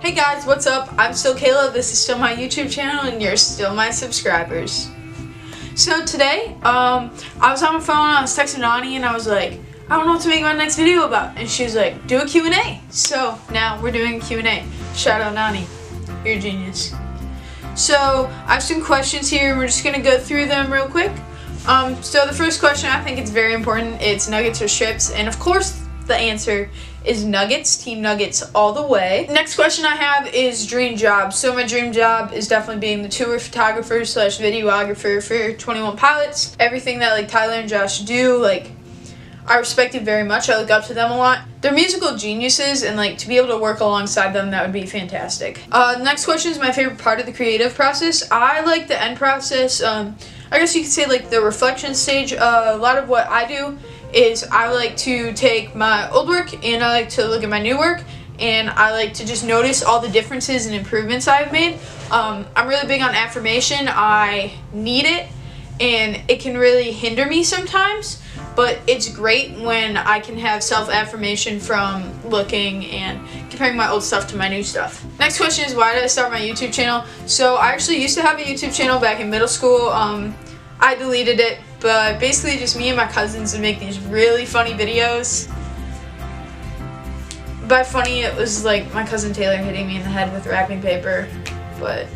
Hey guys, what's up? I'm still Kayla, this is still my YouTube channel, and you're still my subscribers. So today, I was on my phone, I was texting Nani, and I was like, I don't know what to make my next video about. And she was like, do a Q&A. So now we're doing a Q&A. Shout out Nani, you're a genius. So I have some questions here, and we're just gonna go through them real quick. So the first question, I think it's very important. It's nuggets or strips, and of course the answer is nuggets. Team Nuggets all the way. Next question I have is dream job. So my dream job is definitely being the tour photographer / videographer for 21 Pilots. Everything that like Tyler and Josh do, like I respect it very much. I look up to them a lot. They're musical geniuses, and like to be able to work alongside them, that would be fantastic. Next question is my favorite part of the creative process. I like the end process. I guess you could say like the reflection stage. A lot of what I do is I like to take my old work and I like to look at my new work, and I like to just notice all the differences and improvements I've made. I'm really big on affirmation. I need it, and it can really hinder me sometimes, but it's great when I can have self-affirmation from looking and comparing my old stuff to my new stuff. Next question is, why did I start my YouTube channel? So I actually used to have a YouTube channel back in middle school. I deleted it, but basically just me and my cousins would make these really funny videos. By funny, it was like my cousin Taylor hitting me in the head with wrapping paper, but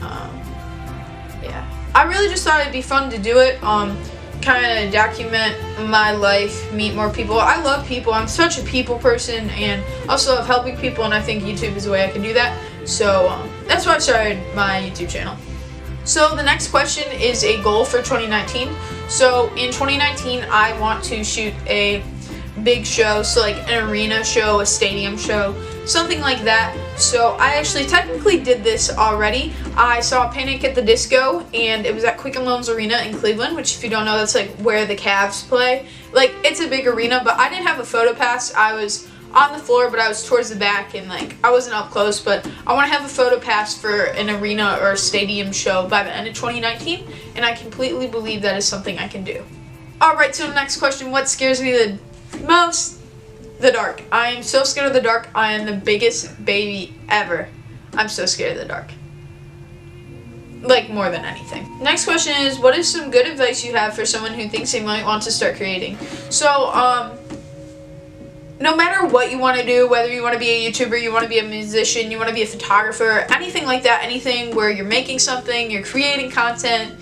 yeah. I really just thought it'd be fun to do it, kind of document my life, meet more people. I love people. I'm such a people person, and also love helping people, and I think YouTube is a way I can do that. So that's why I started my YouTube channel. So the next question is a goal for 2019. So in 2019, I want to shoot a big show, so like an arena show, a stadium show, something like that. So I actually technically did this already. I saw Panic at the Disco, and it was at Quicken Loans Arena in Cleveland, which if you don't know, that's like where the Cavs play. Like, it's a big arena, but I didn't have a photo pass. I was on the floor, but I was towards the back, and like I wasn't up close, but I want to have a photo pass for an arena or a stadium show by the end of 2019, and I completely believe that is something I can do. Alright, so the next question, what scares me the most? The dark. I am so scared of the dark. I am the biggest baby ever. I'm so scared of the dark. Like, more than anything. Next question is, what is some good advice you have for someone who thinks they might want to start creating? So, no matter what you want to do, whether you want to be a YouTuber, you want to be a musician, you want to be a photographer, anything like that, anything where you're making something, you're creating content,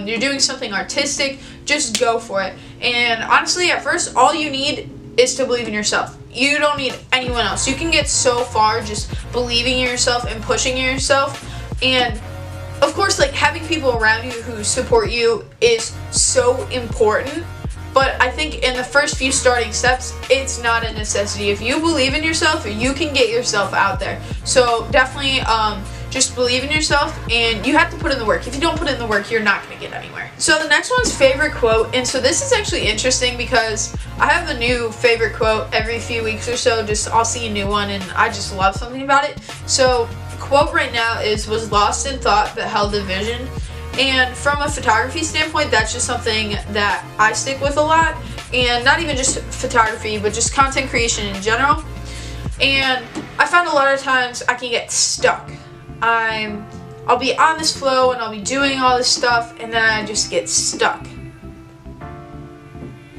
you're doing something artistic, just go for it. And honestly, at first, all you need is to believe in yourself. You don't need anyone else. You can get so far just believing in yourself and pushing yourself. And of course, like, having people around you who support you is so important. But I think in the first few starting steps, it's not a necessity. If you believe in yourself, you can get yourself out there. So definitely just believe in yourself, and you have to put in the work. If you don't put in the work, you're not going to get anywhere. So the next one's favorite quote, and so this is actually interesting because I have a new favorite quote every few weeks or so. Just I'll see a new one, and I just love something about it. So quote right now is, was lost in thought but held a vision. And from a photography standpoint, that's just something that I stick with a lot, and not even just photography, but just content creation in general. And I found a lot of times I can get stuck. I'll be on this flow and I'll be doing all this stuff, and then I just get stuck.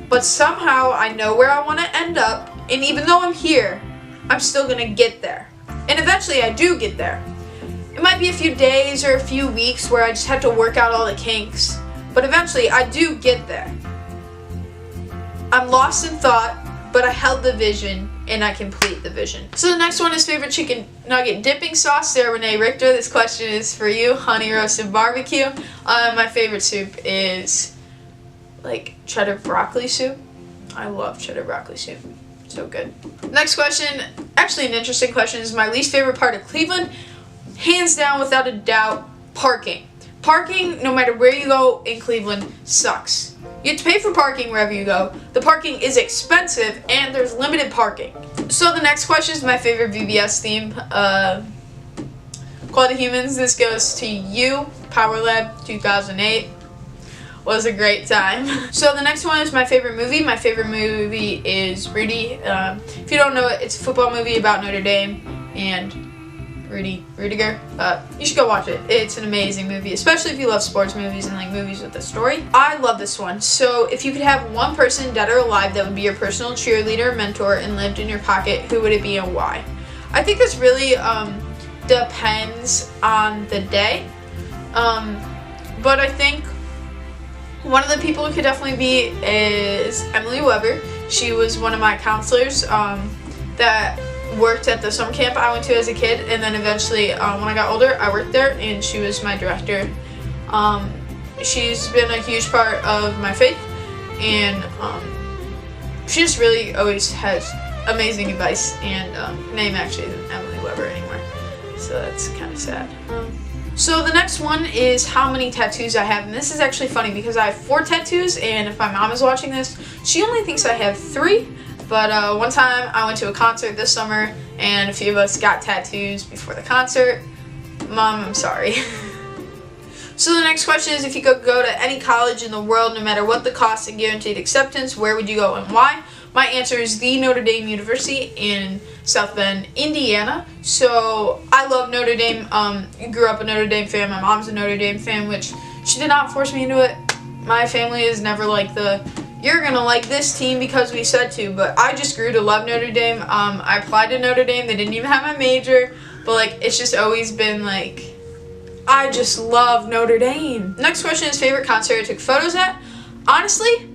But somehow I know where I want to end up, and even though I'm here, I'm still gonna get there. And eventually I do get there. It might be a few days or a few weeks where I just have to work out all the kinks, but eventually I do get there. I'm lost in thought, but I held the vision, and I complete the vision. So the next one is favorite chicken nugget dipping sauce. Sarah Renee Richter, this question is for you. Honey roasted barbecue. My favorite soup is like cheddar broccoli soup. I love cheddar broccoli soup. So good. Next question, actually an interesting question, is my least favorite part of Cleveland. Hands down, without a doubt, parking. Parking, no matter where you go in Cleveland, sucks. You have to pay for parking wherever you go. The parking is expensive, and there's limited parking. So the next question is my favorite VBS theme. Quality Humans, this goes to you. Power Lab 2008 was a great time. So the next one is my favorite movie. My favorite movie is Rudy. If you don't know it, it's a football movie about Notre Dame, and Rudiger. You should go watch it. It's an amazing movie, especially if you love sports movies and like movies with a story. I love this one. So if you could have one person, dead or alive, that would be your personal cheerleader, mentor, and lived in your pocket, who would it be and why? I think this really depends on the day. But I think one of the people it could definitely be is Emily Weber. She was one of my counselors that worked at the summer camp I went to as a kid, and then eventually when I got older I worked there, and she was my director. She's been a huge part of my faith, and she just really always has amazing advice, and her name actually isn't Emily Weber anymore, so that's kind of sad. So the next one is how many tattoos I have, and this is actually funny because I have 4 tattoos, and if my mom is watching this, she only thinks I have 3, but one time I went to a concert this summer, and a few of us got tattoos before the concert. Mom, I'm sorry. So the next question is, if you could go to any college in the world, no matter what the cost and guaranteed acceptance, where would you go and why? My answer is the Notre Dame University in South Bend, Indiana. So I love Notre Dame. Grew up a Notre Dame fan. My mom's a Notre Dame fan, which she did not force me into it. My family is never like you're gonna like this team because we said to, but I just grew to love Notre Dame. I applied to Notre Dame. They didn't even have my major, but like it's just always been like, I just love Notre Dame. Next question is favorite concert I took photos at. Honestly,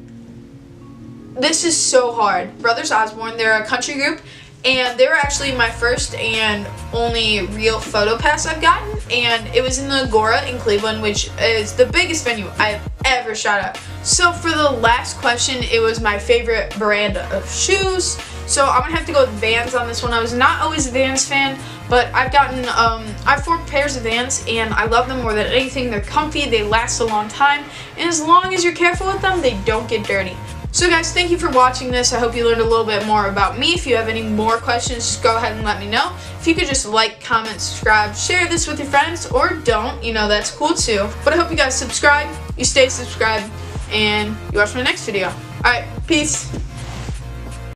this is so hard. Brothers Osborne, they're a country group, and they were actually my first and only real photo pass I've gotten, and it was in the Agora in Cleveland, which is the biggest venue I've ever shot at. So for the last question, it was my favorite brand of shoes. So I'm gonna have to go with Vans on this one. I was not always a Vans fan, but I've gotten, I have 4 pairs of Vans, and I love them more than anything. They're comfy, they last a long time, and as long as you're careful with them, they don't get dirty. So guys, thank you for watching this. I hope you learned a little bit more about me. If you have any more questions, just go ahead and let me know. If you could just like, comment, subscribe, share this with your friends, or don't, that's cool too. But I hope you guys subscribe, you stay subscribed, and you watch my next video. Alright, peace.